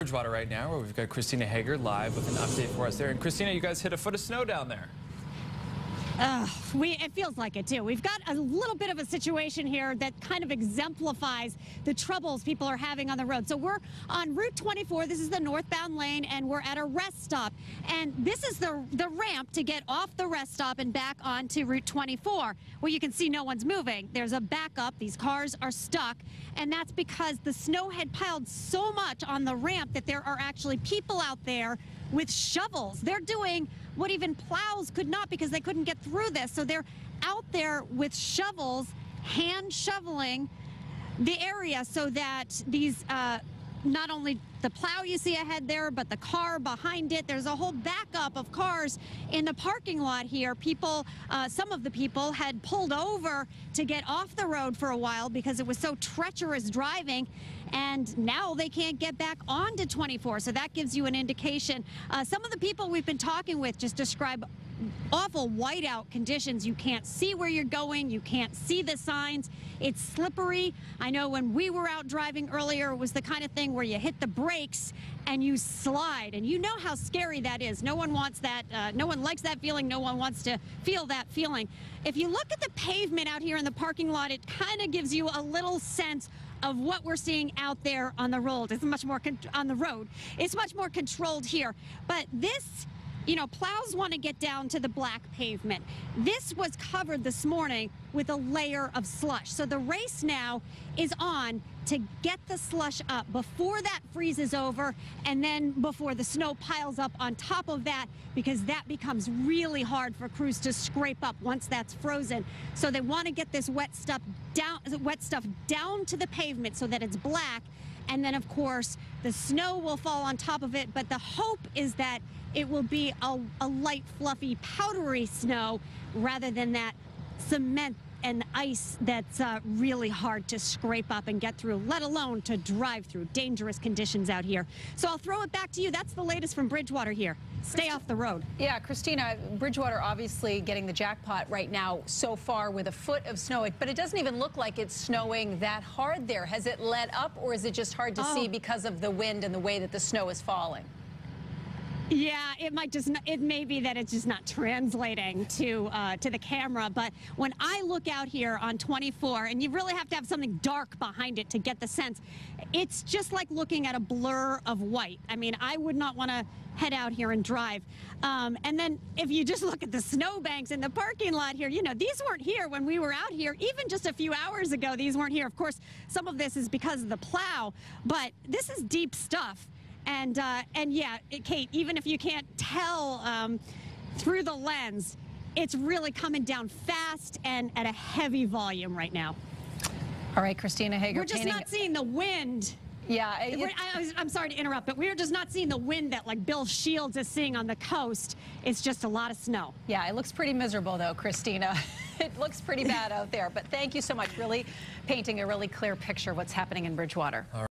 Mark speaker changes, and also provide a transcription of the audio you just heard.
Speaker 1: Bridgewater right now, where we've got Christina Hager live with an update for us there. And Christina, you guys hit a foot of snow down there.
Speaker 2: It feels like it too. We've got a little bit of a situation here that kind of exemplifies the troubles people are having on the road. So we're on Route 24. This is the northbound lane, and we're at a rest stop. And this is the ramp to get off the rest stop and back onto Route 24, where you can see no one's moving. There's a backup. These cars are stuck, and that's because the snow had piled so much on the ramp that there are actually people out there with shovels. They're doing what even plows could not, because they couldn't get through this. So they're out there with shovels, hand shoveling the area so that these, not only the plow you see ahead there, but the car behind it, there's a whole backup of cars in the parking lot here. People, some of the people had pulled over to get off the road for a while because it was so treacherous driving, and now they can't get back onto 24. So that gives you an indication. Some of the people we've been talking with just describe awful whiteout conditions. You can't see where you're going. You can't see the signs. It's slippery. I know when we were out driving earlier, it was the kind of thing where you hit the brakes and you slide, and you know how scary that is. No one wants that. No one likes that feeling. No one wants to feel that feeling. If you look at the pavement out here in the parking lot, it kind of gives you a little sense of what we're seeing out there on the road. It's much more on the road. It's much more controlled here. But this, you know, plows want to get down to the black pavement. This was covered this morning with a layer of slush. So the race now is on to get the slush up before that freezes over, and then before the snow piles up on top of that, because that becomes really hard for crews to scrape up once that's frozen. So they want to get this wet stuff down to the pavement so that it's black, and then of course the snow will fall on top of it. But the hope is that it will be a light, fluffy, powdery snow rather than that cement and ice that's really hard to scrape up and get through, let alone to drive through. Dangerous conditions out here. So I'll throw it back to you. That's the latest from Bridgewater here. Stay off the road.
Speaker 3: Yeah, Christina, Bridgewater obviously getting the jackpot right now so far with a foot of snow, but it doesn't even look like it's snowing that hard there. Has it let up, or is it just hard to see because of the wind and the way that the snow is falling?
Speaker 2: Yeah, it may be that it's just not translating to the camera. But when I look out here on 24, and you really have to have something dark behind it to get the sense, it's just like looking at a blur of white. I mean, I would not want to head out here and drive. And then if you just look at the snowbanks in the parking lot here, you know, these weren't here when we were out here. Even just a few hours ago, these weren't here. Of course, some of this is because of the plow, but this is deep stuff. And yeah, Kate, even if you can't tell through the lens, it's really coming down fast and at a heavy volume right now.
Speaker 3: All right, Christina Hager.
Speaker 2: We're just not seeing the wind.
Speaker 3: Yeah.
Speaker 2: I'm sorry to interrupt, but we're just not seeing the wind that like Bill Shields is seeing on the coast. It's just a lot of snow.
Speaker 3: Yeah, it looks pretty miserable though, Christina. It looks pretty bad out there, but thank you so much. Really painting a really clear picture of what's happening in Bridgewater.